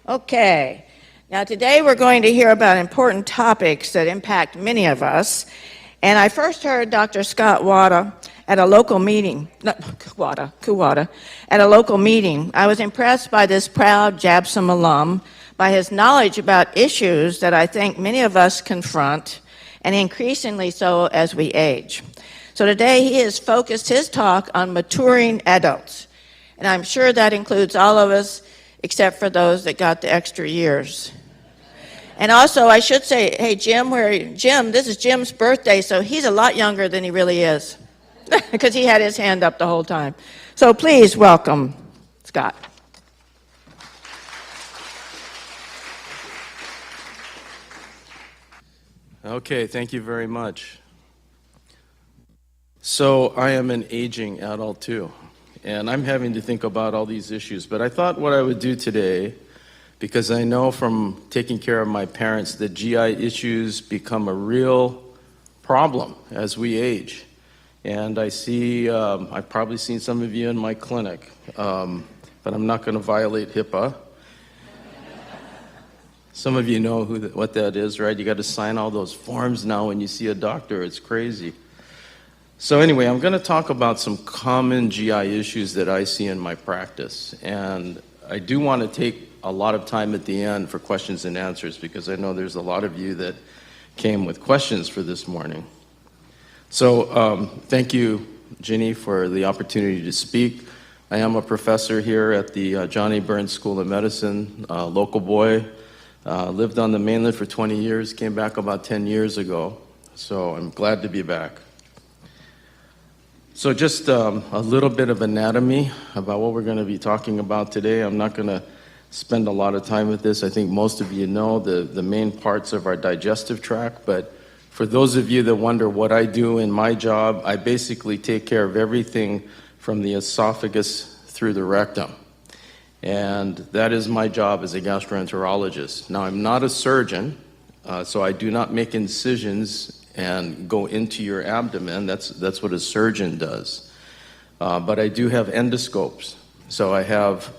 Okay, now today we're going to hear about important topics that impact many of us. And I first heard Dr. Scott Kuwada at a local meeting, Kuwada, at a local meeting. I was impressed by this proud JABSOM alum, by his knowledge about issues that I think many of us confront, and increasingly so as we age. So today he has focused his talk on maturing adults. And I'm sure that includes all of us, except for those that got the extra years. And also, I should say, hey, Jim, this is Jim's birthday, so he's a lot younger than he really is, because he had his hand up the whole time. So please welcome Scott. Okay, thank you very much. So I am an aging adult too, and I'm having to think about all these issues, but I thought what I would do today, because I know from taking care of my parents that GI issues become a real problem as we age. And I see, I've probably seen some of you in my clinic, but I'm not going to violate HIPAA. Some of you know what that is, right? You got to sign all those forms now when you see a doctor. It's crazy. So anyway, I'm going to talk about some common GI issues that I see in my practice. And I do want to take a lot of time at the end for questions and answers, because I know there's a lot of you that came with questions for this morning. So thank you, Ginny, for the opportunity to speak. I am a professor here at the Johnny Burns School of Medicine, local boy. Lived on the mainland for 20 years, came back about 10 years ago. So I'm glad to be back. So just a little bit of anatomy about what we're going to be talking about today. I'm not going to spend a lot of time with this. I think most of you know the main parts of our digestive tract, but for those of you that wonder what I do in my job, I basically take care of everything from the esophagus through the rectum. And that is my job as a gastroenterologist. Now, I'm not a surgeon, so I do not make incisions and go into your abdomen. That's what a surgeon does. But I do have endoscopes. So I have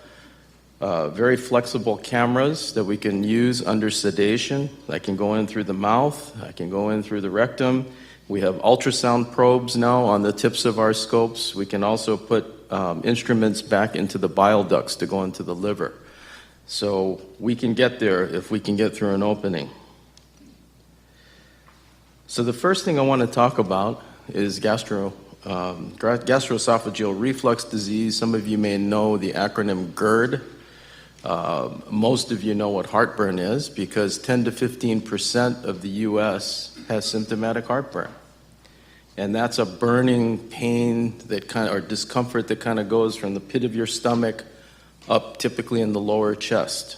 very flexible cameras that we can use under sedation. I can go in through the mouth. I can go in through the rectum. We have ultrasound probes now on the tips of our scopes. We can also put instruments back into the bile ducts to go into the liver. So we can get there if we can get through an opening. So the first thing I want to talk about is gastroesophageal reflux disease. Some of you may know the acronym GERD. Most of you know what heartburn is, because 10 to 15% of the US has symptomatic heartburn. And that's a burning pain or discomfort that kind of goes from the pit of your stomach up typically in the lower chest.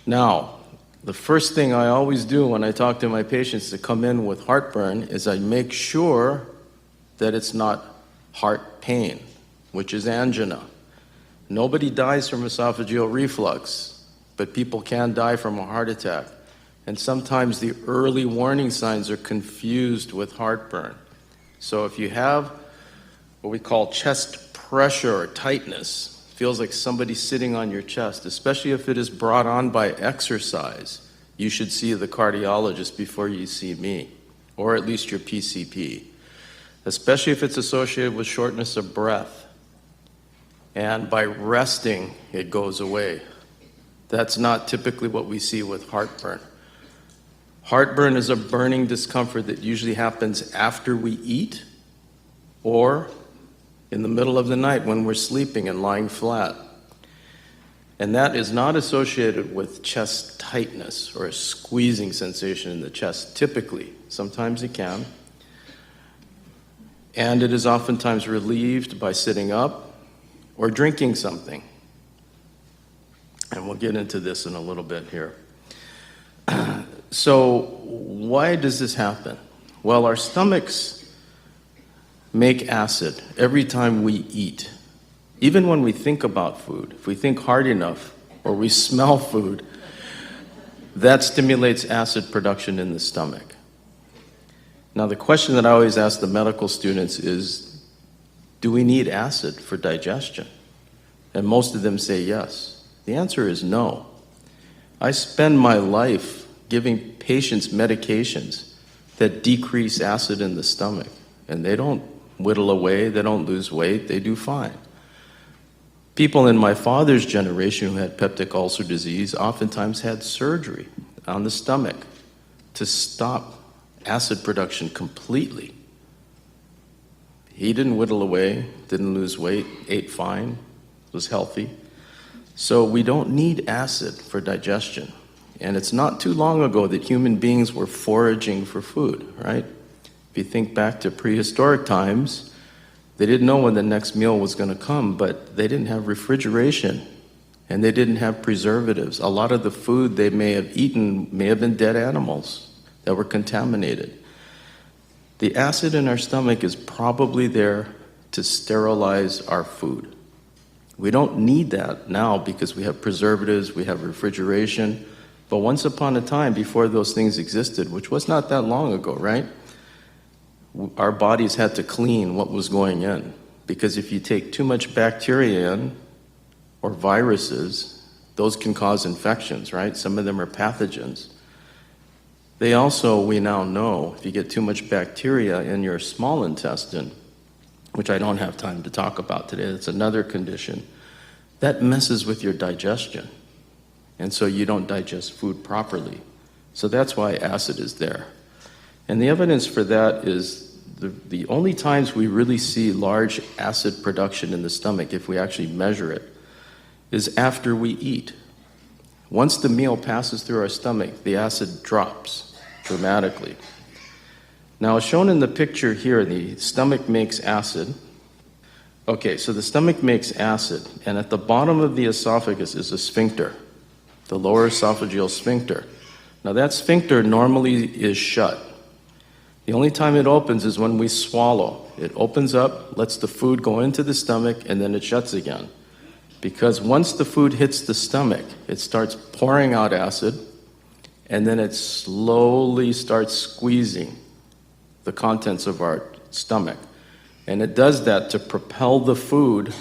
Now, the first thing I always do when I talk to my patients that come in with heartburn is I make sure that it's not heart pain, which is angina. Nobody dies from esophageal reflux, but people can die from a heart attack. And sometimes the early warning signs are confused with heartburn. So if you have what we call chest pressure or tightness, feels like somebody's sitting on your chest, especially if it is brought on by exercise, you should see the cardiologist before you see me, or at least your PCP, especially if it's associated with shortness of breath. And by resting, it goes away. That's not typically what we see with heartburn. Heartburn is a burning discomfort that usually happens after we eat or in the middle of the night when we're sleeping and lying flat. And that is not associated with chest tightness or a squeezing sensation in the chest, typically. Sometimes it can. And it is oftentimes relieved by sitting up or drinking something. And we'll get into this in a little bit here. So why does this happen? Well, our stomachs make acid every time we eat. Even when we think about food, if we think hard enough or we smell food, that stimulates acid production in the stomach. Now, the question that I always ask the medical students is, do we need acid for digestion? And most of them say yes. The answer is no. I spend my life giving patients medications that decrease acid in the stomach, and they don't whittle away, they don't lose weight, they do fine. People in my father's generation who had peptic ulcer disease oftentimes had surgery on the stomach to stop acid production completely. He didn't whittle away, didn't lose weight, ate fine, was healthy. So we don't need acid for digestion. And it's not too long ago that human beings were foraging for food, right? If you think back to prehistoric times, they didn't know when the next meal was going to come, but they didn't have refrigeration and they didn't have preservatives. A lot of the food they may have eaten may have been dead animals that were contaminated. The acid in our stomach is probably there to sterilize our food. We don't need that now because we have preservatives, we have refrigeration. But once upon a time, before those things existed, which was not that long ago, right? Our bodies had to clean what was going in. Because if you take too much bacteria in, or viruses, those can cause infections, right? Some of them are pathogens. They also, we now know, if you get too much bacteria in your small intestine, which I don't have time to talk about today, it's another condition, that messes with your digestion. And so you don't digest food properly. So that's why acid is there. And the evidence for that is the only times we really see large acid production in the stomach, if we actually measure it, is after we eat. Once the meal passes through our stomach, the acid drops dramatically. Now, as shown in the picture here, the stomach makes acid. Okay, so the stomach makes acid, and at the bottom of the esophagus is a sphincter, the lower esophageal sphincter. Now, that sphincter normally is shut. The only time it opens is when we swallow. It opens up, lets the food go into the stomach, and then it shuts again. Because once the food hits the stomach, it starts pouring out acid, and then it slowly starts squeezing the contents of our stomach. And it does that to propel the food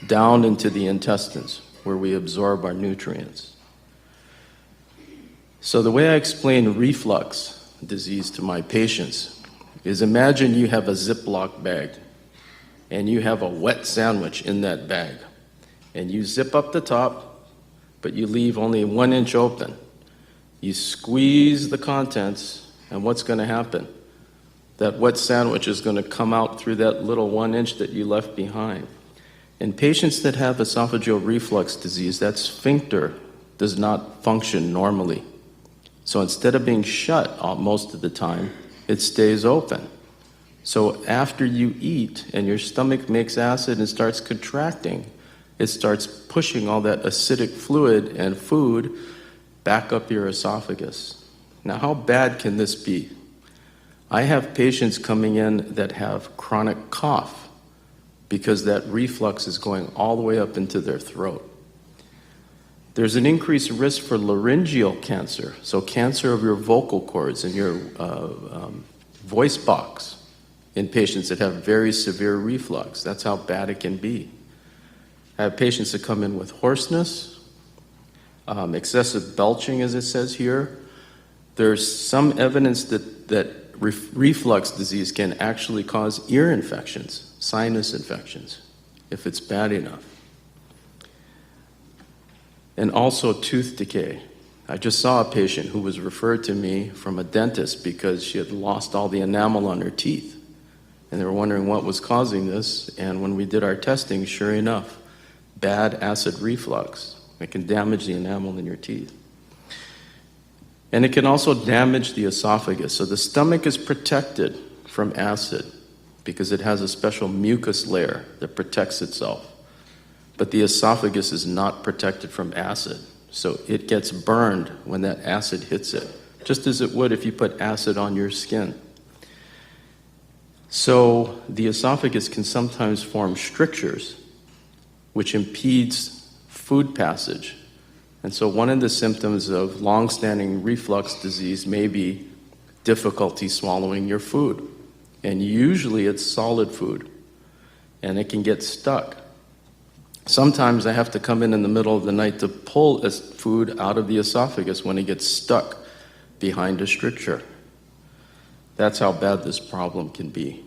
down into the intestines, where we absorb our nutrients. So the way I explain reflux disease to my patients is imagine you have a Ziploc bag, and you have a wet sandwich in that bag. And you zip up the top, but you leave only 1 inch open. You squeeze the contents, and what's going to happen? That wet sandwich is going to come out through that little 1 inch that you left behind. In patients that have esophageal reflux disease, that sphincter does not function normally. So instead of being shut most of the time, it stays open. So after you eat and your stomach makes acid and starts contracting, it starts pushing all that acidic fluid and food back up your esophagus. Now, how bad can this be? I have patients coming in that have chronic cough because that reflux is going all the way up into their throat. There's an increased risk for laryngeal cancer, so cancer of your vocal cords and your voice box in patients that have very severe reflux. That's how bad it can be. I have patients that come in with hoarseness, excessive belching, as it says here. There's some evidence that reflux disease can actually cause ear infections, sinus infections, if it's bad enough. And also tooth decay. I just saw a patient who was referred to me from a dentist because she had lost all the enamel on her teeth. And they were wondering what was causing this. And when we did our testing, sure enough, bad acid reflux. It can damage the enamel in your teeth. And it can also damage the esophagus. So the stomach is protected from acid because it has a special mucus layer that protects itself. But the esophagus is not protected from acid. So it gets burned when that acid hits it, just as it would if you put acid on your skin. So the esophagus can sometimes form strictures, which impedes food passage. And so one of the symptoms of long-standing reflux disease may be difficulty swallowing your food. And usually it's solid food, and it can get stuck. Sometimes I have to come in the middle of the night to pull food out of the esophagus when it gets stuck behind a stricture. That's how bad this problem can be.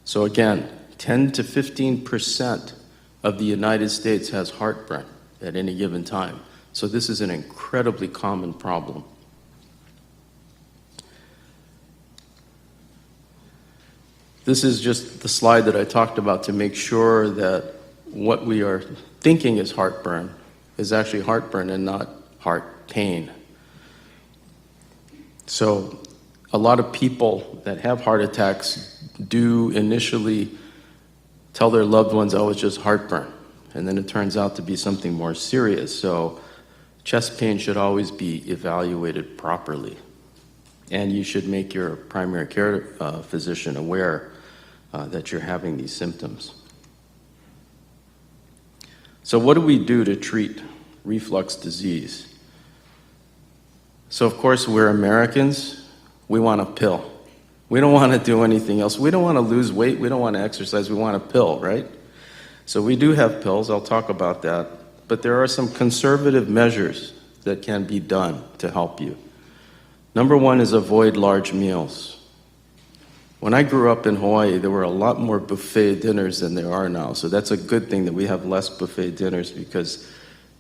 So again, 10 to 15% of the United States has heartburn at any given time. So this is an incredibly common problem. This is just the slide that I talked about to make sure that what we are thinking is heartburn is actually heartburn and not heart pain. So a lot of people that have heart attacks do initially tell their loved ones, oh, it's just heartburn. And then it turns out to be something more serious. So chest pain should always be evaluated properly. And you should make your primary care physician aware that you're having these symptoms. So what do we do to treat reflux disease? So of course, we're Americans. We want a pill. We don't want to do anything else. We don't want to lose weight. We don't want to exercise. We want a pill, right? So we do have pills. I'll talk about that. But there are some conservative measures that can be done to help you. Number one is avoid large meals. When I grew up in Hawaii, there were a lot more buffet dinners than there are now. So that's a good thing that we have less buffet dinners, because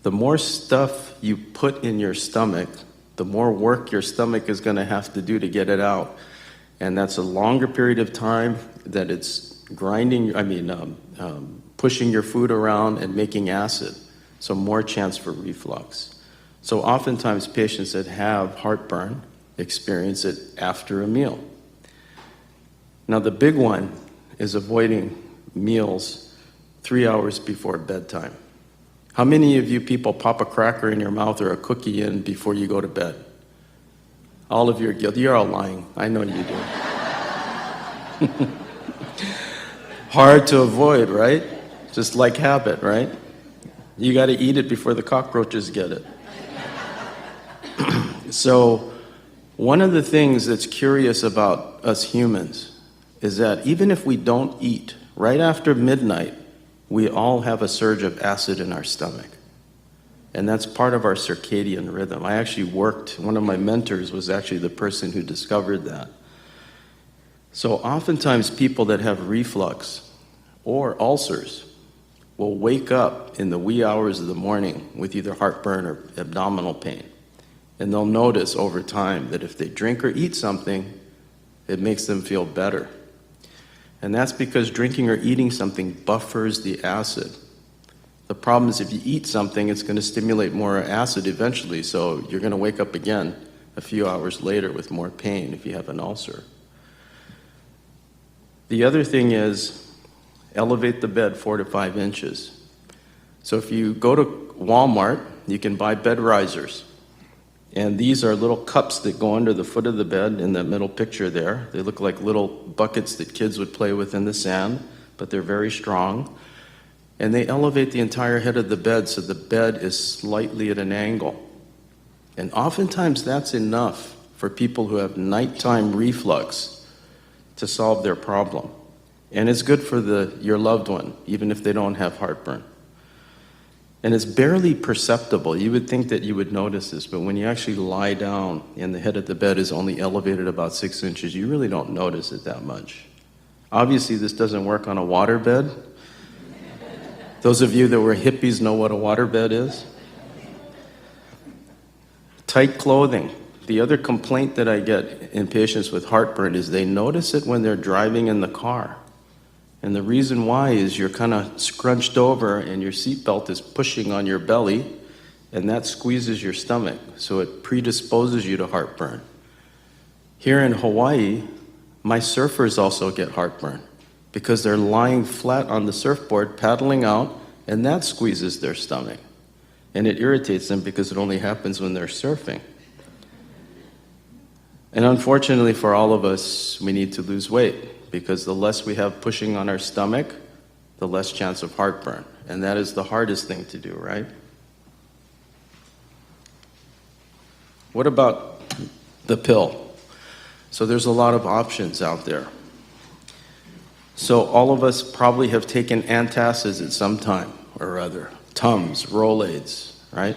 the more stuff you put in your stomach, the more work your stomach is going to have to do to get it out. And that's a longer period of time that it's pushing your food around and making acid. So more chance for reflux. So oftentimes patients that have heartburn experience it after a meal. Now the big one is avoiding meals 3 hours before bedtime. How many of you people pop a cracker in your mouth or a cookie in before you go to bed? All of you are guilty. You're all lying. I know you do. Hard to avoid, right? Just like habit, right? You got to eat it before the cockroaches get it. So one of the things that's curious about us humans is that even if we don't eat, right after midnight, we all have a surge of acid in our stomach. And that's part of our circadian rhythm. I actually one of my mentors was actually the person who discovered that. So oftentimes people that have reflux or ulcers will wake up in the wee hours of the morning with either heartburn or abdominal pain. And they'll notice over time that if they drink or eat something, it makes them feel better. And that's because drinking or eating something buffers the acid. The problem is if you eat something, it's going to stimulate more acid eventually, so you're going to wake up again a few hours later with more pain if you have an ulcer. The other thing is elevate the bed 4 to 5 inches. So if you go to Walmart, you can buy bed risers. And these are little cups that go under the foot of the bed in that middle picture there. They look like little buckets that kids would play with in the sand, but they're very strong. And they elevate the entire head of the bed so the bed is slightly at an angle. And oftentimes that's enough for people who have nighttime reflux to solve their problem. And it's good for your loved one, even if they don't have heartburn. And it's barely perceptible. You would think that you would notice this, but when you actually lie down and the head of the bed is only elevated about 6 inches, you really don't notice it that much. Obviously, this doesn't work on a water bed. Those of you that were hippies know what a water bed is. Tight clothing. The other complaint that I get in patients with heartburn is they notice it when they're driving in the car. And the reason why is you're kind of scrunched over and your seatbelt is pushing on your belly, and that squeezes your stomach, so it predisposes you to heartburn. Here in Hawaii, my surfers also get heartburn because they're lying flat on the surfboard, paddling out, and that squeezes their stomach. And it irritates them because it only happens when they're surfing. And unfortunately for all of us, we need to lose weight, because the less we have pushing on our stomach, the less chance of heartburn. And that is the hardest thing to do, right? What about the pill? So there's a lot of options out there. So all of us probably have taken antacids at some time. or other, Tums, Rolaids, right?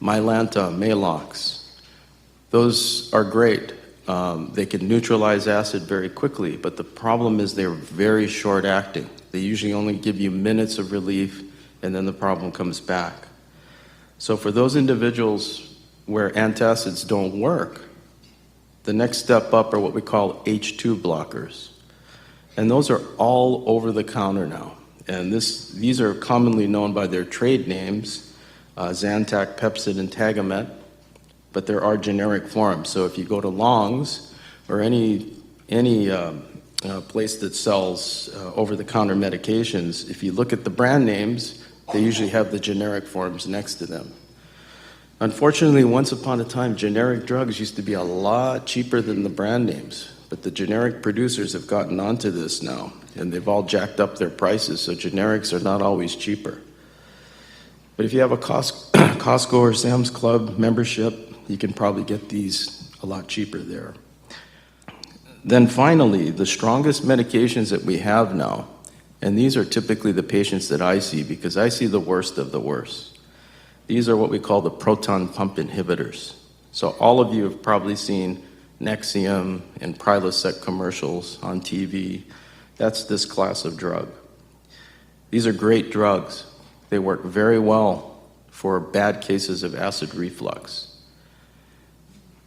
Mylanta, Malox. Those are great. They can neutralize acid very quickly, but the problem is they're very short acting. They usually only give you minutes of relief, and then the problem comes back. So for those individuals where antacids don't work, the next step up are what we call H2 blockers. And those are all over the counter now. And these are commonly known by their trade names, Zantac, Pepcid, and Tagamet, but there are generic forms. So if you go to Long's or any place that sells over-the-counter medications, if you look at the brand names, they usually have the generic forms next to them. Unfortunately, once upon a time, generic drugs used to be a lot cheaper than the brand names, but the generic producers have gotten onto this now, and they've all jacked up their prices, so generics are not always cheaper. But if you have a Costco or Sam's Club membership, you can probably get these a lot cheaper there. Then finally, the strongest medications that we have now, and these are typically the patients that I see because I see the worst of the worst. These are what we call the proton pump inhibitors. So all of you have probably seen Nexium and Prilosec commercials on TV. That's this class of drug. These are great drugs. They work very well for bad cases of acid reflux.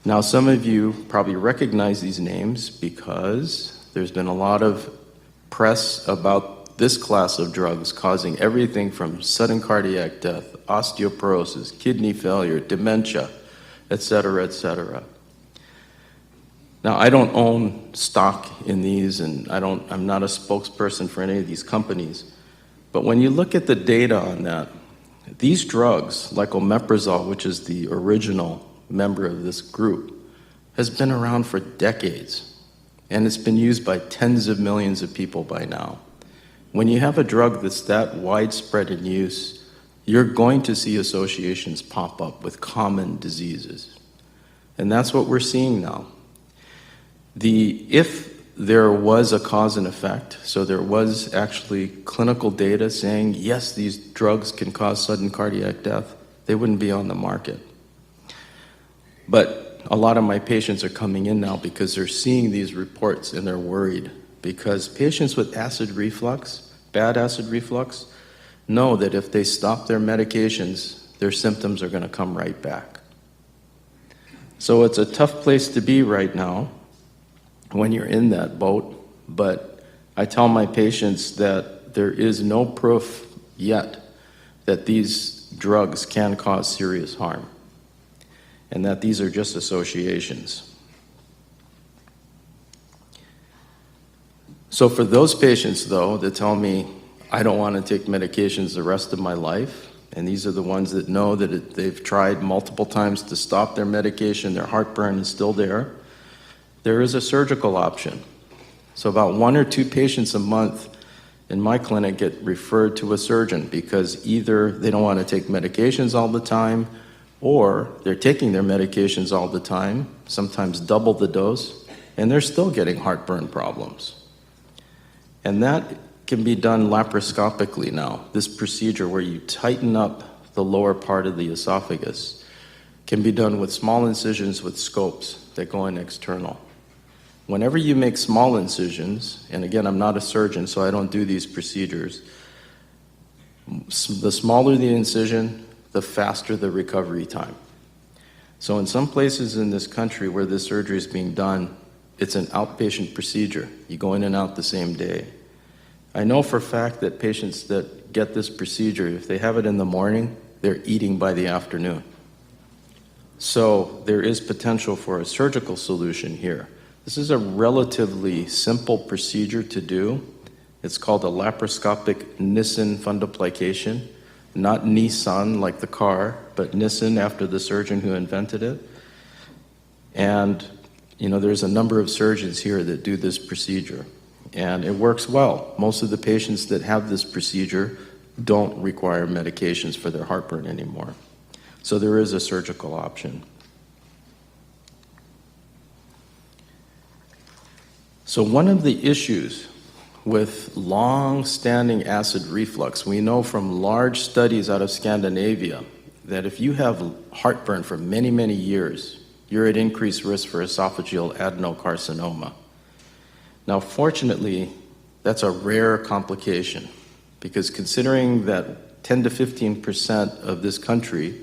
Now, some of you probably recognize these names because there's been a lot of press about this class of drugs causing everything from sudden cardiac death, osteoporosis, kidney failure, dementia, etc., etc. Now, I don't own stock in these, and I'm not a spokesperson for any of these companies, but when you look at the data on that, these drugs, like omeprazole, which is the original member of this group, has been around for decades, and it's been used by tens of millions of people by now. When you have a drug that's that widespread in use, you're going to see associations pop up with common diseases. And that's what we're seeing now. If there was a cause and effect, so there was actually clinical data saying, yes, these drugs can cause sudden cardiac death, they wouldn't be on the market. But a lot of my patients are coming in now because they're seeing these reports and they're worried because patients with acid reflux, bad acid reflux, know that if they stop their medications, their symptoms are going to come right back. So it's a tough place to be right now when you're in that boat, but I tell my patients that there is no proof yet that these drugs can cause serious harm, and that these are just associations. So for those patients, though, that tell me, I don't want to take medications the rest of my life, and these are the ones that know that they've tried multiple times to stop their medication, their heartburn is still there, there is a surgical option. So about 1 or 2 patients a month in my clinic get referred to a surgeon because either they don't want to take medications all the time, or they're taking their medications all the time, sometimes double the dose, and they're still getting heartburn problems. And that can be done laparoscopically now. This procedure where you tighten up the lower part of the esophagus can be done with small incisions with scopes that go in external. Whenever you make small incisions, and again, I'm not a surgeon, so I don't do these procedures, the smaller the incision, the faster the recovery time. So in some places in this country where this surgery is being done, it's an outpatient procedure. You go in and out the same day. I know for a fact that patients that get this procedure, if they have it in the morning, they're eating by the afternoon. So there is potential for a surgical solution here. This is a relatively simple procedure to do. It's called a laparoscopic Nissen fundoplication. Not Nissan like the car, but Nissen after the surgeon who invented it. And there's a number of surgeons here that do this procedure, and it works well. Most of the patients that have this procedure don't require medications for their heartburn anymore. So there is a surgical option. So one of the issues with long-standing acid reflux, we know from large studies out of Scandinavia that if you have heartburn for many, many years, you're at increased risk for esophageal adenocarcinoma. Now, fortunately, that's a rare complication because considering that 10 to 15% of this country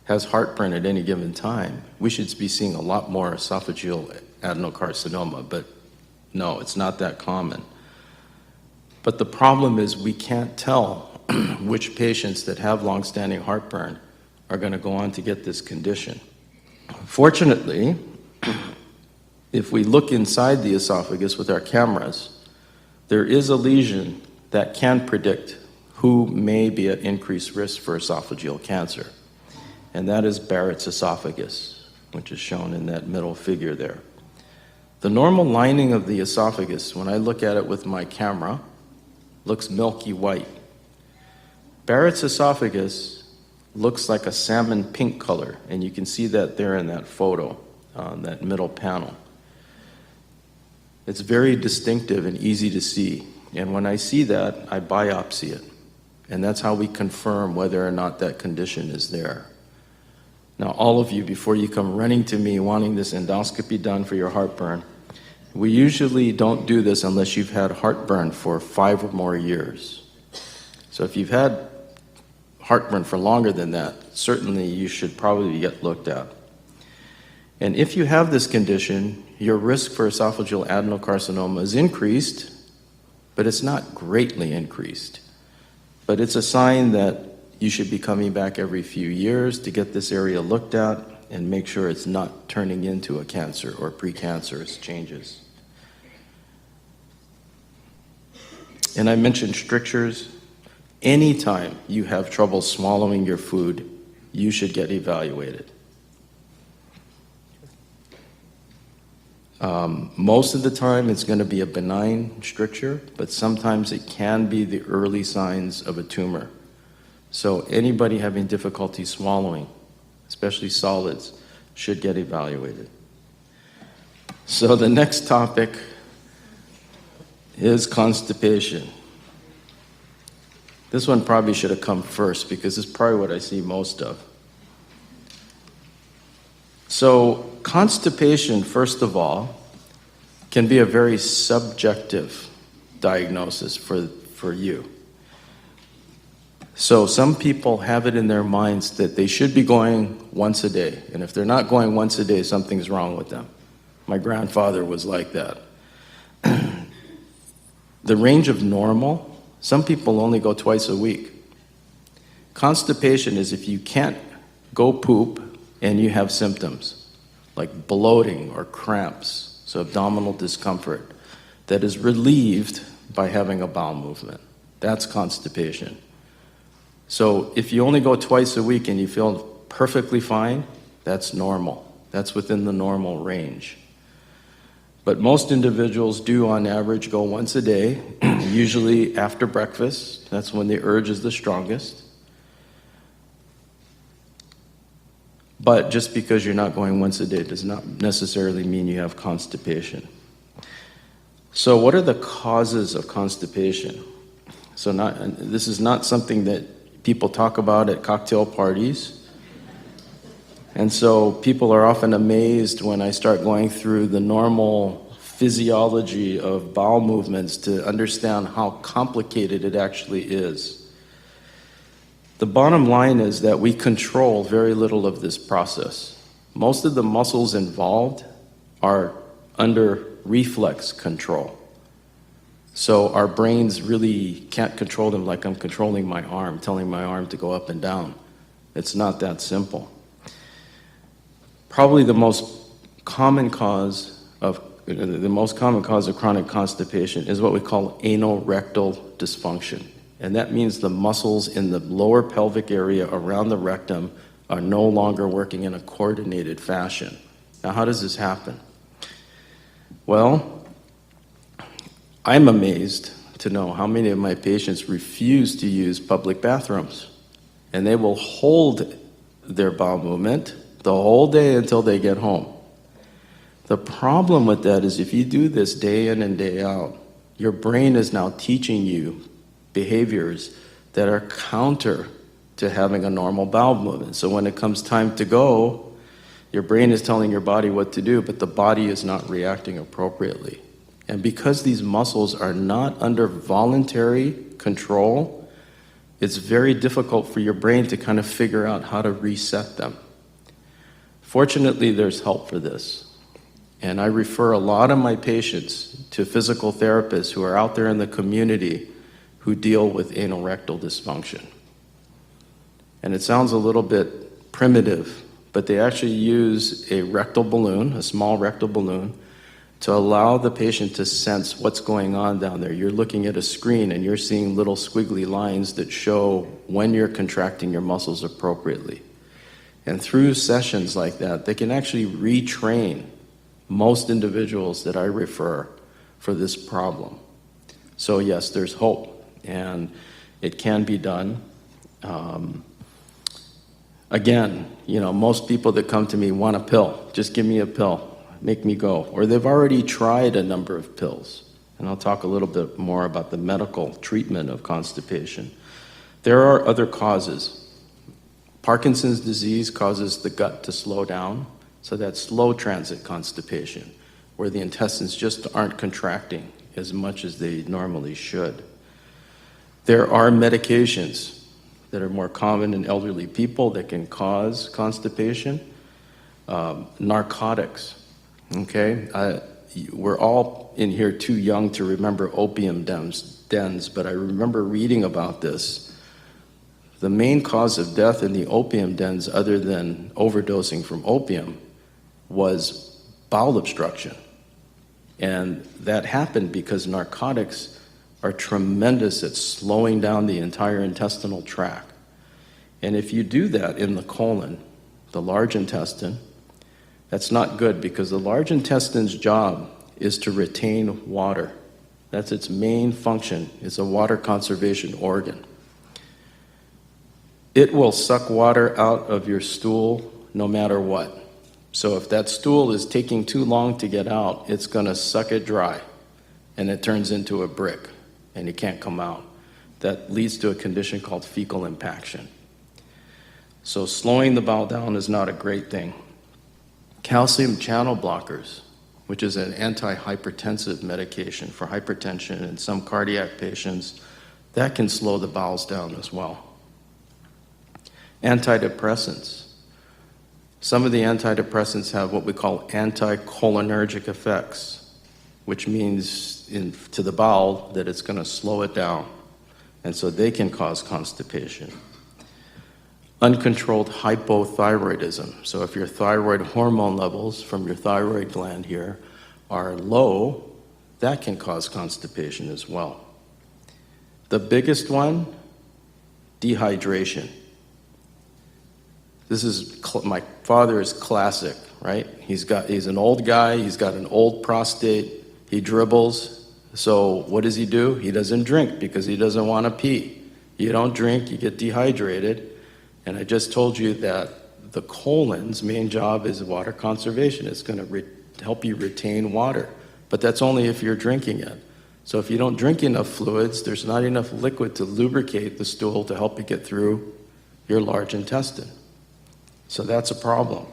has heartburn at any given time, we should be seeing a lot more esophageal adenocarcinoma, but no, it's not that common. But the problem is we can't tell which patients that have long-standing heartburn are going to go on to get this condition. Fortunately, if we look inside the esophagus with our cameras, there is a lesion that can predict who may be at increased risk for esophageal cancer. And that is Barrett's esophagus, which is shown in that middle figure there. The normal lining of the esophagus, when I look at it with my camera, looks milky white. Barrett's esophagus looks like a salmon pink color, and you can see that there in that photo, that middle panel. It's very distinctive and easy to see, and when I see that, I biopsy it, and that's how we confirm whether or not that condition is there. Now, all of you, before you come running to me wanting this endoscopy done for your heartburn, we usually don't do this unless you've had heartburn for 5 or more years. So if you've had heartburn for longer than that, certainly you should probably get looked at. And if you have this condition, your risk for esophageal adenocarcinoma is increased, but it's not greatly increased. But it's a sign that you should be coming back every few years to get this area looked at and make sure it's not turning into a cancer or precancerous changes. And I mentioned strictures. Anytime you have trouble swallowing your food, you should get evaluated. Most of the time it's going to be a benign stricture, but sometimes it can be the early signs of a tumor. So anybody having difficulty swallowing, especially solids, should get evaluated. So the next topic is constipation. This one probably should have come first because it's probably what I see most of. So constipation, first of all, can be a very subjective diagnosis for you. So some people have it in their minds that they should be going once a day, and if they're not going once a day, something's wrong with them. My grandfather was like that. The range of normal, some people only go twice a week. Constipation is if you can't go poop and you have symptoms like bloating or cramps, so abdominal discomfort, that is relieved by having a bowel movement. That's constipation. So if you only go twice a week and you feel perfectly fine, that's normal. That's within the normal range. But most individuals do, on average, go once a day, usually after breakfast. That's when the urge is the strongest. But just because you're not going once a day does not necessarily mean you have constipation. So what are the causes of constipation? So this is not something that people talk about at cocktail parties. And so people are often amazed when I start going through the normal physiology of bowel movements to understand how complicated it actually is. The bottom line is that we control very little of this process. Most of the muscles involved are under reflex control. So our brains really can't control them like I'm controlling my arm, telling my arm to go up and down. It's not that simple. Probably the most common cause of chronic constipation is what we call anal-rectal dysfunction. And that means the muscles in the lower pelvic area around the rectum are no longer working in a coordinated fashion. Now, how does this happen? Well, I'm amazed to know how many of my patients refuse to use public bathrooms. And they will hold their bowel movement the whole day until they get home. The problem with that is if you do this day in and day out, your brain is now teaching you behaviors that are counter to having a normal bowel movement. So when it comes time to go, your brain is telling your body what to do, but the body is not reacting appropriately. And because these muscles are not under voluntary control, it's very difficult for your brain to kind of figure out how to reset them. Fortunately, there's help for this. And I refer a lot of my patients to physical therapists who are out there in the community who deal with anal rectal dysfunction. And it sounds a little bit primitive, but they actually use a rectal balloon, a small rectal balloon, to allow the patient to sense what's going on down there. You're looking at a screen and you're seeing little squiggly lines that show when you're contracting your muscles appropriately. And through sessions like that, they can actually retrain most individuals that I refer for this problem. So yes, there's hope, and it can be done. Again, most people that come to me want a pill. Just give me a pill, make me go. Or they've already tried a number of pills. And I'll talk a little bit more about the medical treatment of constipation. There are other causes. Parkinson's disease causes the gut to slow down, so that's slow transit constipation, where the intestines just aren't contracting as much as they normally should. There are medications that are more common in elderly people that can cause constipation. Narcotics, okay? We're all in here too young to remember opium dens, but I remember reading about this. The main cause of death in the opium dens, other than overdosing from opium, was bowel obstruction. And that happened because narcotics are tremendous at slowing down the entire intestinal tract. And if you do that in the colon, the large intestine, that's not good, because the large intestine's job is to retain water. That's its main function. It's a water conservation organ. It will suck water out of your stool no matter what. So if that stool is taking too long to get out, it's going to suck it dry, and it turns into a brick, and it can't come out. That leads to a condition called fecal impaction. So slowing the bowel down is not a great thing. Calcium channel blockers, which is an antihypertensive medication for hypertension and some cardiac patients, that can slow the bowels down as well. Antidepressants. Some of the antidepressants have what we call anticholinergic effects, which means to the bowel that it's going to slow it down. And so they can cause constipation. Uncontrolled hypothyroidism. So if your thyroid hormone levels from your thyroid gland here are low, that can cause constipation as well. The biggest one, dehydration. This is, my father is classic, right? He's an old guy, he's got an old prostate, he dribbles. So what does he do? He doesn't drink because he doesn't want to pee. You don't drink, you get dehydrated. And I just told you that the colon's main job is water conservation. It's going to help you retain water. But that's only if you're drinking it. So if you don't drink enough fluids, there's not enough liquid to lubricate the stool to help you get through your large intestine. So that's a problem.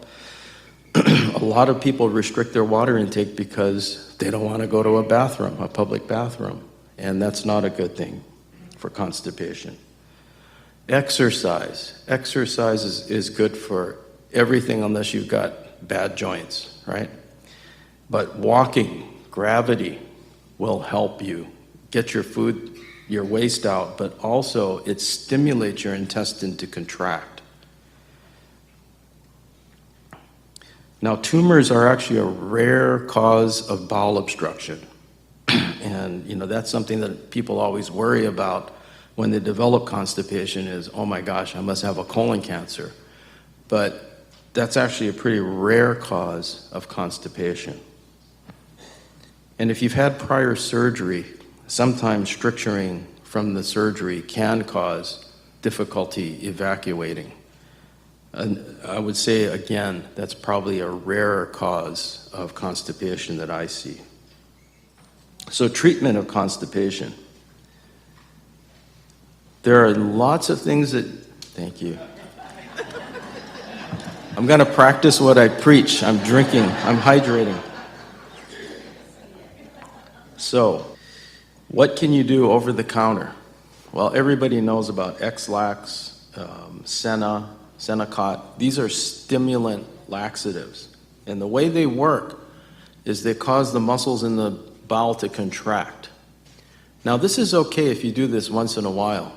A lot of people restrict their water intake because they don't want to go to a bathroom, a public bathroom. And that's not a good thing for constipation. Exercise. Exercise is good for everything unless you've got bad joints, right? But walking, gravity will help you get your food, your waste out, but also it stimulates your intestine to contract. Now, tumors are actually a rare cause of bowel obstruction. And, that's something that people always worry about when they develop constipation is, oh my gosh, I must have a colon cancer. But that's actually a pretty rare cause of constipation. And if you've had prior surgery, sometimes stricturing from the surgery can cause difficulty evacuating. And I would say, again, that's probably a rarer cause of constipation that I see. So treatment of constipation. There are lots of things that, thank you. I'm going to practice what I preach. I'm drinking, I'm hydrating. So, what can you do over the counter? Well, everybody knows about X-Lax, Senna, Senecot. These are stimulant laxatives. And the way they work is they cause the muscles in the bowel to contract. Now, this is okay if you do this once in a while.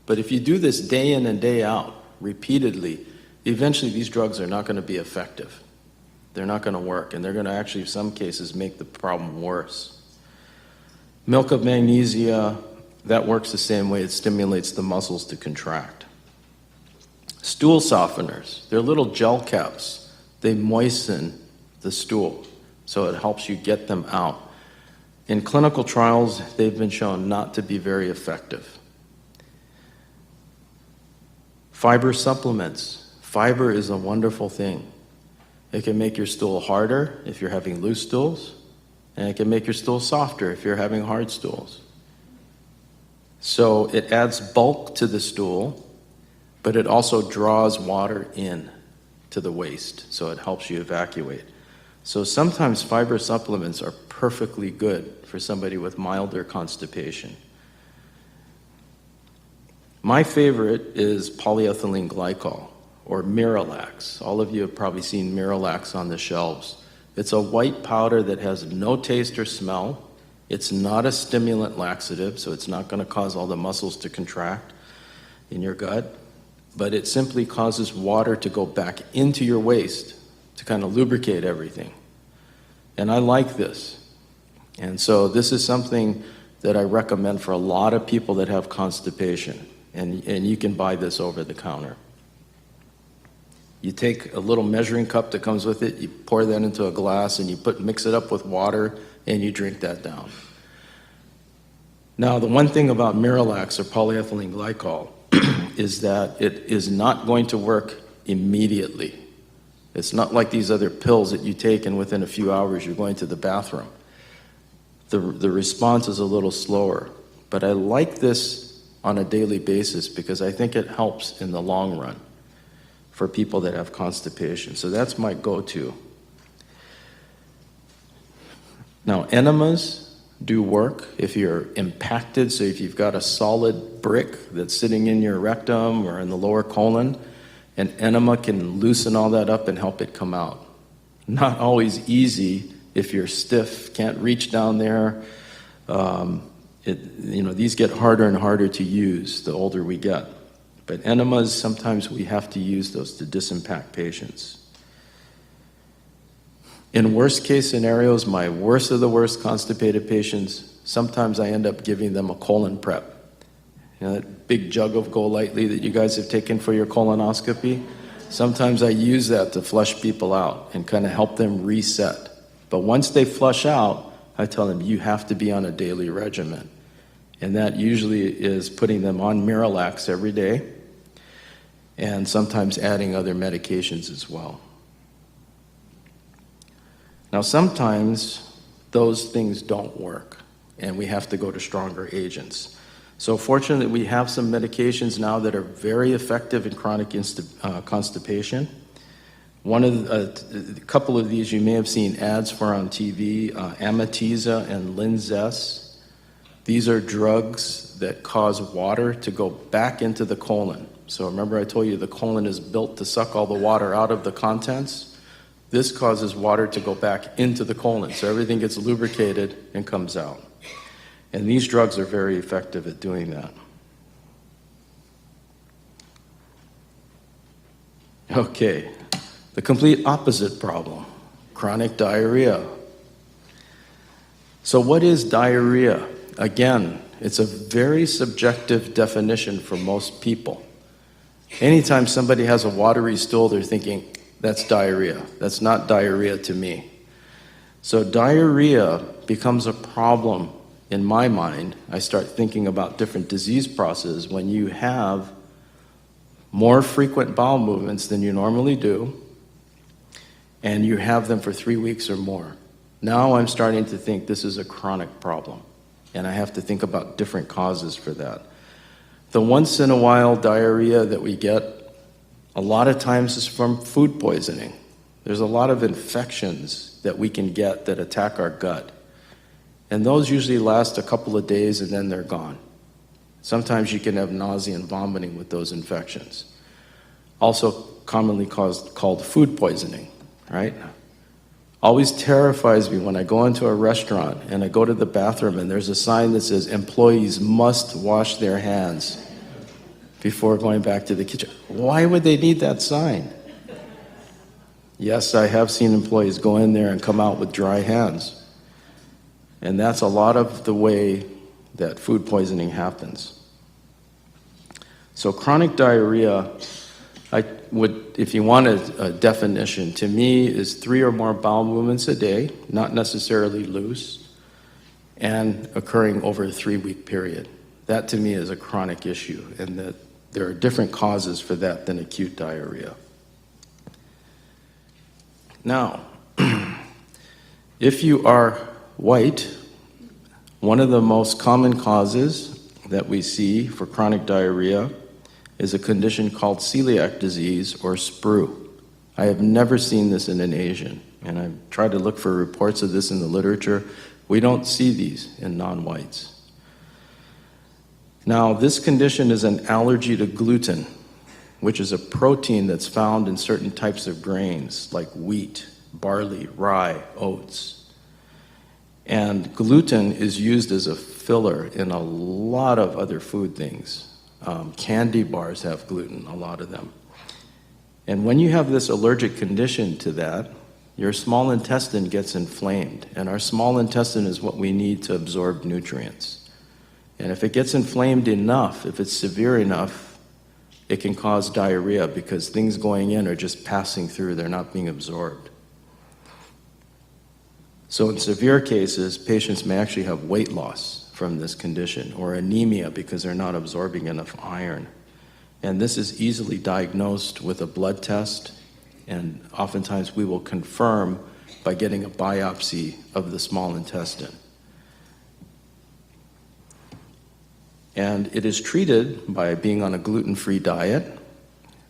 But if you do this day in and day out, repeatedly, eventually these drugs are not going to be effective. They're not going to work, and they're going to actually, in some cases, make the problem worse. Milk of magnesia, that works the same way. It stimulates the muscles to contract. Stool softeners, they're little gel caps. They moisten the stool, so it helps you get them out. In clinical trials, they've been shown not to be very effective. Fiber supplements. Fiber is a wonderful thing. It can make your stool harder if you're having loose stools, and it can make your stool softer if you're having hard stools. So it adds bulk to the stool, but it also draws water in to the waste, so it helps you evacuate. So sometimes fiber supplements are perfectly good for somebody with milder constipation. My favorite is polyethylene glycol, or Miralax. All of you have probably seen Miralax on the shelves. It's a white powder that has no taste or smell. It's not a stimulant laxative, so it's not going to cause all the muscles to contract in your gut, but it simply causes water to go back into your waste to kind of lubricate everything. And I like this. And so this is something that I recommend for a lot of people that have constipation. And you can buy this over the counter. You take a little measuring cup that comes with it, you pour that into a glass, and you mix it up with water, and you drink that down. Now, the one thing about Miralax or polyethylene glycol is that it is not going to work immediately. It's not like these other pills that you take and within a few hours you're going to the bathroom. The response is a little slower. But I like this on a daily basis because I think it helps in the long run for people that have constipation. So that's my go-to. Now, enemas do work if you're impacted. So if you've got a solid brick that's sitting in your rectum or in the lower colon, an enema can loosen all that up and help it come out. Not always easy if you're stiff, can't reach down there. These get harder and harder to use the older we get. But enemas, sometimes we have to use those to disimpact patients. In worst case scenarios, my worst of the worst constipated patients, sometimes I end up giving them a colon prep. You know, that big jug of Go Lightly that you guys have taken for your colonoscopy? Sometimes I use that to flush people out and kind of help them reset. But once they flush out, I tell them, you have to be on a daily regimen. And that usually is putting them on Miralax every day and sometimes adding other medications as well. Now, sometimes those things don't work and we have to go to stronger agents. So fortunately, we have some medications now that are very effective in chronic constipation. A couple of these you may have seen ads for on TV, Amitiza and Linzess. These are drugs that cause water to go back into the colon. So remember I told you the colon is built to suck all the water out of the contents? This causes water to go back into the colon, so everything gets lubricated and comes out. And these drugs are very effective at doing that. Okay, the complete opposite problem, chronic diarrhea. So what is diarrhea? Again, it's a very subjective definition for most people. Anytime somebody has a watery stool, they're thinking, that's diarrhea. That's not diarrhea to me. So diarrhea becomes a problem in my mind. I start thinking about different disease processes when you have more frequent bowel movements than you normally do, and you have them for 3 weeks or more. Now I'm starting to think this is a chronic problem, and I have to think about different causes for that. The once in a while diarrhea that we get, a lot of times is from food poisoning. There's a lot of infections that we can get that attack our gut. And those usually last a couple of days and then they're gone. Sometimes you can have nausea and vomiting with those infections. Also commonly called food poisoning, right? Always terrifies me when I go into a restaurant and I go to the bathroom and there's a sign that says employees must wash their hands before going back to the kitchen. Why would they need that sign? Yes, I have seen employees go in there and come out with dry hands. And that's a lot of the way that food poisoning happens. So chronic diarrhea, I would, if you want a definition, to me is 3 or more bowel movements a day, not necessarily loose, and occurring over a 3-week period. That to me is a chronic issue, and that there are different causes for that than acute diarrhea. Now, if you are white, one of the most common causes that we see for chronic diarrhea is a condition called celiac disease or sprue. I have never seen this in an Asian, and I've tried to look for reports of this in the literature. We don't see these in non-whites. Now, this condition is an allergy to gluten, which is a protein that's found in certain types of grains like wheat, barley, rye, oats. And gluten is used as a filler in a lot of other food things. Candy bars have gluten, a lot of them. And when you have this allergic condition to that, your small intestine gets inflamed. And our small intestine is what we need to absorb nutrients. And if it gets inflamed enough, if it's severe enough, it can cause diarrhea because things going in are just passing through, they're not being absorbed. So in severe cases, patients may actually have weight loss from this condition or anemia because they're not absorbing enough iron. And this is easily diagnosed with a blood test, and oftentimes we will confirm by getting a biopsy of the small intestine. And it is treated by being on a gluten-free diet.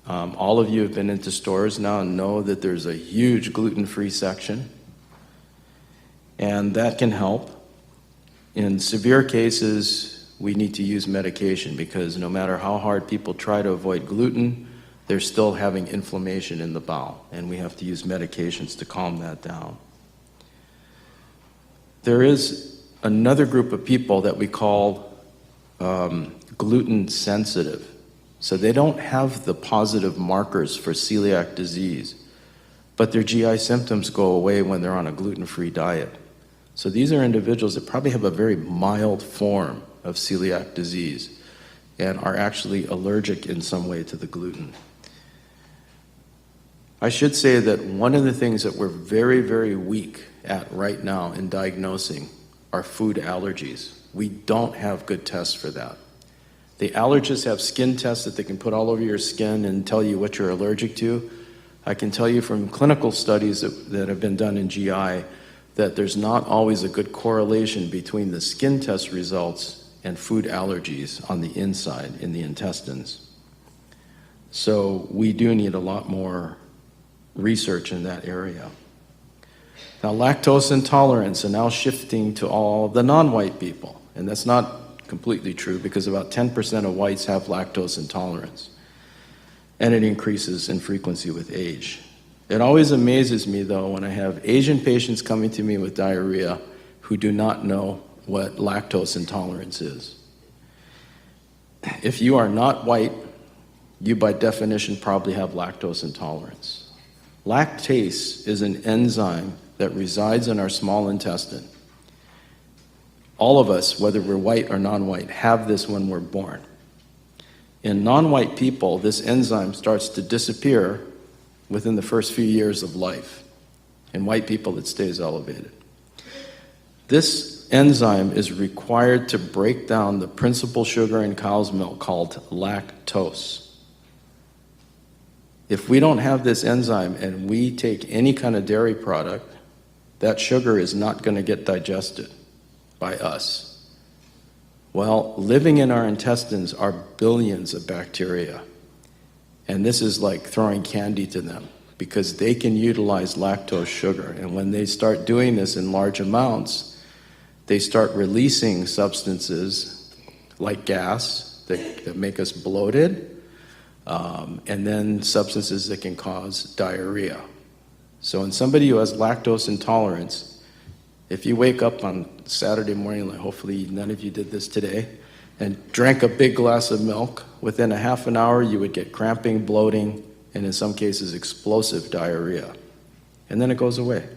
All of you have been into stores now and know that there's a huge gluten-free section. And that can help. In severe cases, we need to use medication because no matter how hard people try to avoid gluten, they're still having inflammation in the bowel, and we have to use medications to calm that down. There is another group of people that we call gluten sensitive. So they don't have the positive markers for celiac disease, but their GI symptoms go away when they're on a gluten-free diet. So these are individuals that probably have a very mild form of celiac disease and are actually allergic in some way to the gluten. I should say that one of the things that we're very, very weak at right now in diagnosing are food allergies. We don't have good tests for that. The allergists have skin tests that they can put all over your skin and tell you what you're allergic to. I can tell you from clinical studies that have been done in GI that there's not always a good correlation between the skin test results and food allergies on the inside, in the intestines. So we do need a lot more research in that area. Now, lactose intolerance, and now shifting to all the non-white people. And that's not completely true because about 10% of whites have lactose intolerance. And it increases in frequency with age. It always amazes me, though, when I have Asian patients coming to me with diarrhea who do not know what lactose intolerance is. If you are not white, you by definition probably have lactose intolerance. Lactase is an enzyme that resides in our small intestine. All of us, whether we're white or non-white, have this when we're born. In non-white people, this enzyme starts to disappear within the first few years of life. In white people, it stays elevated. This enzyme is required to break down the principal sugar in cow's milk called lactose. If we don't have this enzyme and we take any kind of dairy product, that sugar is not going to get digested by us. Well, living in our intestines are billions of bacteria. And this is like throwing candy to them because they can utilize lactose sugar. And when they start doing this in large amounts, they start releasing substances like gas that make us bloated, and then substances that can cause diarrhea. So in somebody who has lactose intolerance, if you wake up on Saturday morning, like hopefully none of you did this today, and drank a big glass of milk, within a half an hour you would get cramping, bloating, and in some cases explosive diarrhea. And then it goes away.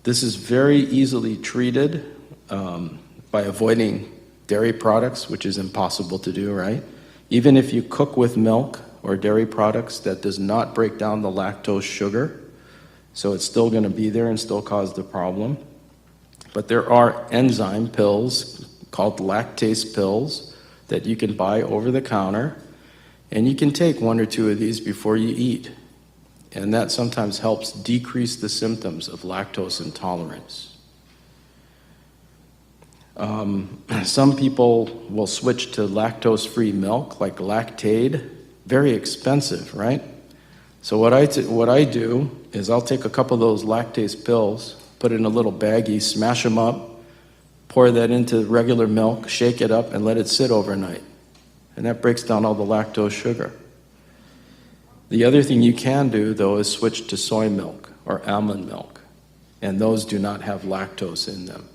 This is very easily treated by avoiding dairy products, which is impossible to do, right? Even if you cook with milk or dairy products, that does not break down the lactose sugar, so it's still going to be there and still cause the problem. But there are enzyme pills called lactase pills that you can buy over the counter, and you can take 1 or 2 of these before you eat. And that sometimes helps decrease the symptoms of lactose intolerance. Some people will switch to lactose-free milk, like Lactaid. Very expensive, right? So what I do is I'll take a couple of those lactase pills, put it in a little baggie, smash them up, pour that into regular milk, shake it up, and let it sit overnight. And that breaks down all the lactose sugar. The other thing you can do, though, is switch to soy milk or almond milk, and those do not have lactose in them.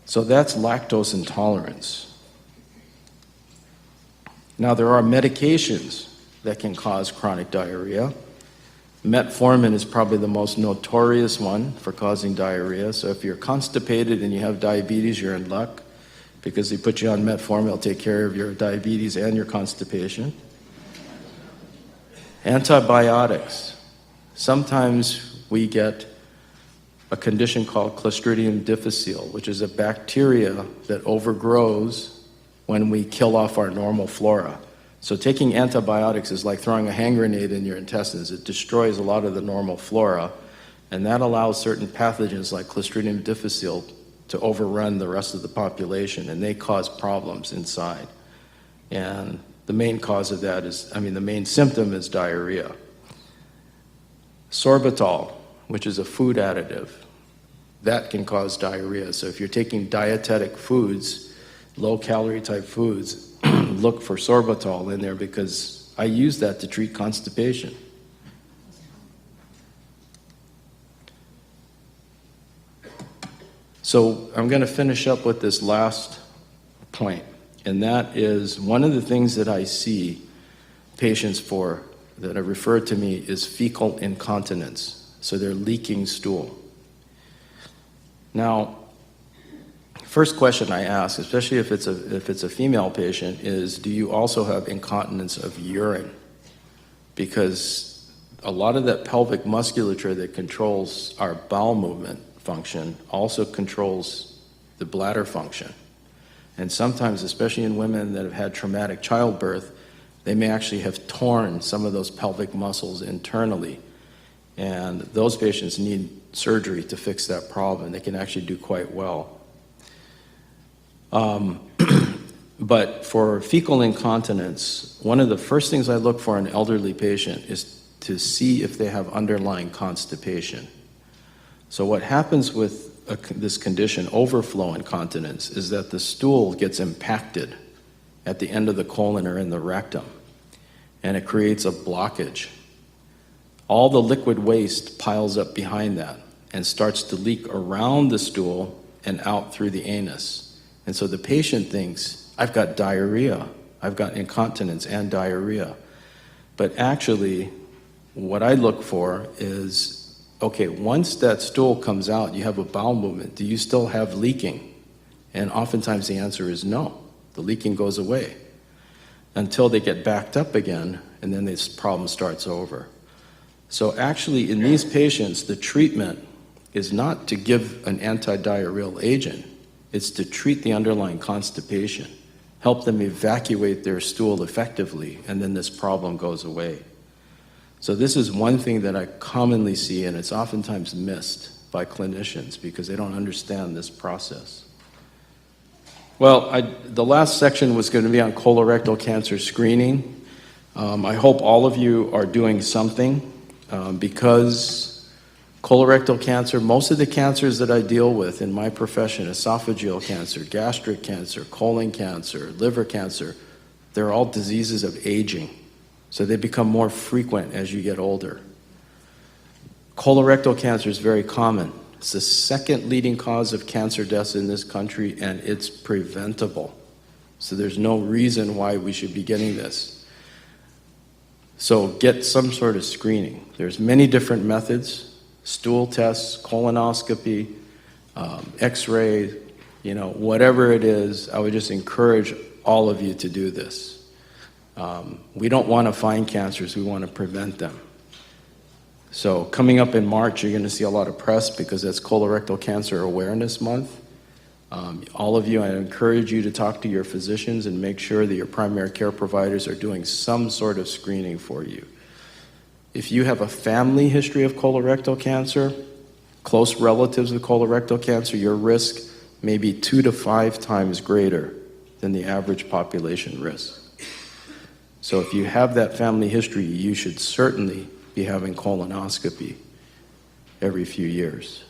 So that's lactose intolerance. Now, there are medications that can cause chronic diarrhea. Metformin is probably the most notorious one for causing diarrhea. So if you're constipated and you have diabetes, you're in luck, because they put you on metformin, it'll take care of your diabetes and your constipation. Antibiotics. Sometimes we get a condition called Clostridium difficile, which is a bacteria that overgrows when we kill off our normal flora. So taking antibiotics is like throwing a hand grenade in your intestines. It destroys a lot of the normal flora, and that allows certain pathogens like Clostridium difficile to overrun the rest of the population, and they cause problems inside. And the main cause of that is, the main symptom is diarrhea. Sorbitol, which is a food additive, that can cause diarrhea. So if you're taking dietetic foods, low-calorie type foods, look for sorbitol in there, because I use that to treat constipation. So I'm going to finish up with this last point, and that is one of the things that I see patients for that are referred to me is fecal incontinence. So they're leaking stool. Now, first question I ask, especially if it's a female patient, is do you also have incontinence of urine? Because a lot of that pelvic musculature that controls our bowel movement function also controls the bladder function. And sometimes, especially in women that have had traumatic childbirth, they may actually have torn some of those pelvic muscles internally. And those patients need surgery to fix that problem. They can actually do quite well. But for fecal incontinence, one of the first things I look for in an elderly patient is to see if they have underlying constipation. So what happens with this condition, overflow incontinence, is that the stool gets impacted at the end of the colon or in the rectum, and it creates a blockage. All the liquid waste piles up behind that and starts to leak around the stool and out through the anus. And so the patient thinks, I've got diarrhea, I've got incontinence and diarrhea. But actually, what I look for is, okay, once that stool comes out, you have a bowel movement, do you still have leaking? And oftentimes the answer is no. The leaking goes away until they get backed up again, and then this problem starts over. So actually, in these patients, the treatment is not to give an anti-diarrheal agent. It's to treat the underlying constipation, help them evacuate their stool effectively, and then this problem goes away. So this is one thing that I commonly see, and it's oftentimes missed by clinicians because they don't understand this process. Well, the last section was going to be on colorectal cancer screening. I hope all of you are doing something because colorectal cancer, most of the cancers that I deal with in my profession, esophageal cancer, gastric cancer, colon cancer, liver cancer, they're all diseases of aging. So they become more frequent as you get older. Colorectal cancer is very common. It's the second leading cause of cancer deaths in this country, and it's preventable. So there's no reason why we should be getting this. So get some sort of screening. There's many different methods: stool tests, colonoscopy, x-ray, whatever it is. I would just encourage all of you to do this. We don't want to find cancers, we want to prevent them. So coming up in March, you're going to see a lot of press because that's Colorectal Cancer Awareness Month. All of you, I encourage you to talk to your physicians and make sure that your primary care providers are doing some sort of screening for you. If you have a family history of colorectal cancer, close relatives with colorectal cancer, your risk may be 2 to 5 times greater than the average population risk. So if you have that family history, you should certainly be having colonoscopy every few years.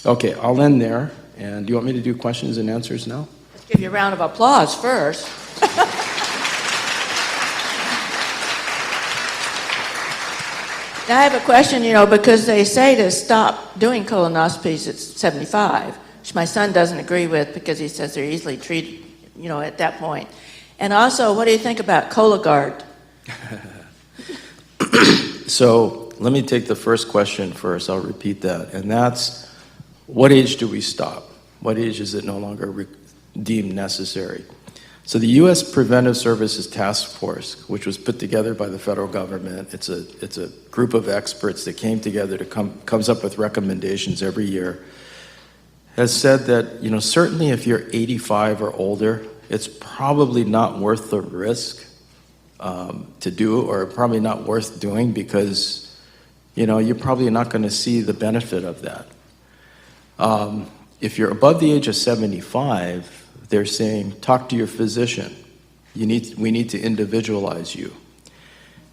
Okay, I'll end there. And do you want me to do questions and answers now? Let's give you a round of applause first. Now I have a question, because they say to stop doing colonoscopies at 75, which my son doesn't agree with because he says they're easily treated, at that point. And also, what do you think about Cologuard? So let me take the first question first. I'll repeat that. And that's, what age do we stop? What age is it no longer deemed necessary? So the U.S. Preventive Services Task Force, which was put together by the federal government, it's a group of experts that came together to comes up with recommendations every year, has said that, certainly if you're 85 or older, it's probably not worth the risk to do, or probably not worth doing because, you're probably not going to see the benefit of that. If you're above the age of 75, they're saying, talk to your physician. We need to individualize you.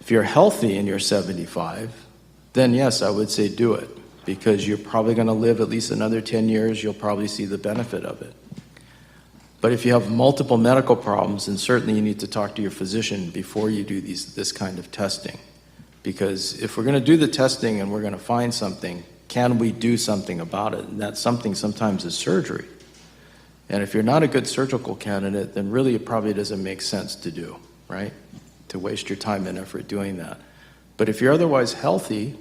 If you're healthy and you're 75, then yes, I would say do it because you're probably going to live at least another 10 years. You'll probably see the benefit of it. But if you have multiple medical problems, then certainly you need to talk to your physician before you do this kind of testing. Because if we're going to do the testing and we're going to find something, can we do something about it? And that something sometimes is surgery. And if you're not a good surgical candidate, then really it probably doesn't make sense to do, right? To waste your time and effort doing that. But if you're otherwise healthy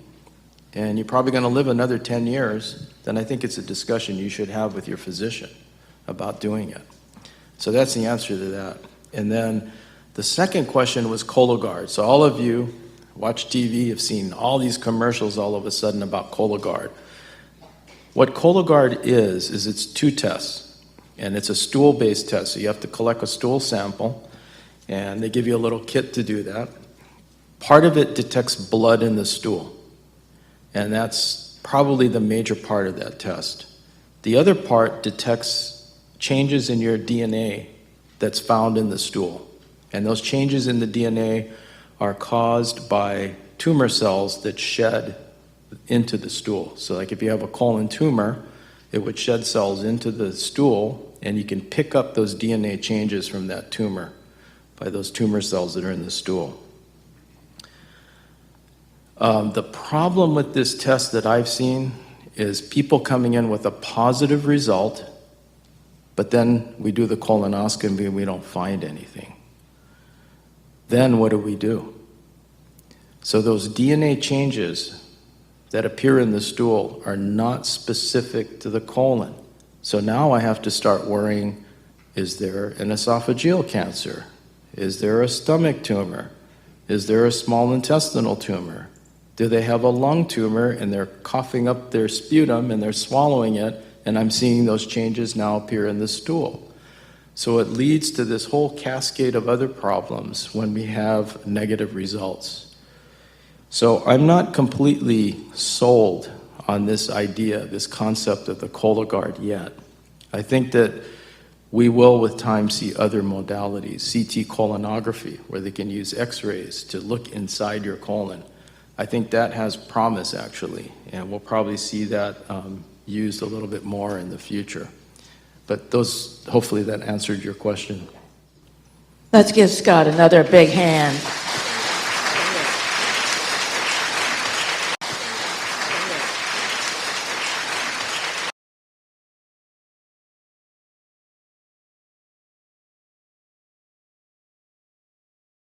and you're probably going to live another 10 years, then I think it's a discussion you should have with your physician about doing it. So that's the answer to that. And then the second question was Cologuard. So all of you watch TV, have seen all these commercials all of a sudden about Cologuard. What Cologuard is it's 2 tests, and it's a stool-based test. So you have to collect a stool sample, and they give you a little kit to do that. Part of it detects blood in the stool, and that's probably the major part of that test. The other part detects changes in your DNA that's found in the stool, and those changes in the DNA are caused by tumor cells that shed into the stool. So like if you have a colon tumor, it would shed cells into the stool, and you can pick up those DNA changes from that tumor by those tumor cells that are in the stool. The problem with this test that I've seen is people coming in with a positive result, but then we do the colonoscopy and we don't find anything. Then what do? So those DNA changes that appear in the stool are not specific to the colon. So now I have to start worrying, is there an esophageal cancer? Is there a stomach tumor? Is there a small intestinal tumor? Do they have a lung tumor and they're coughing up their sputum and they're swallowing it, and I'm seeing those changes now appear in the stool? So it leads to this whole cascade of other problems when we have negative results. So I'm not completely sold on this idea, this concept of the Cologuard yet. I think that we will with time see other modalities, CT colonography, where they can use x-rays to look inside your colon. I think that has promise actually, and we'll probably see that used a little bit more in the future. But hopefully that answered your question. Let's give Scott another big hand.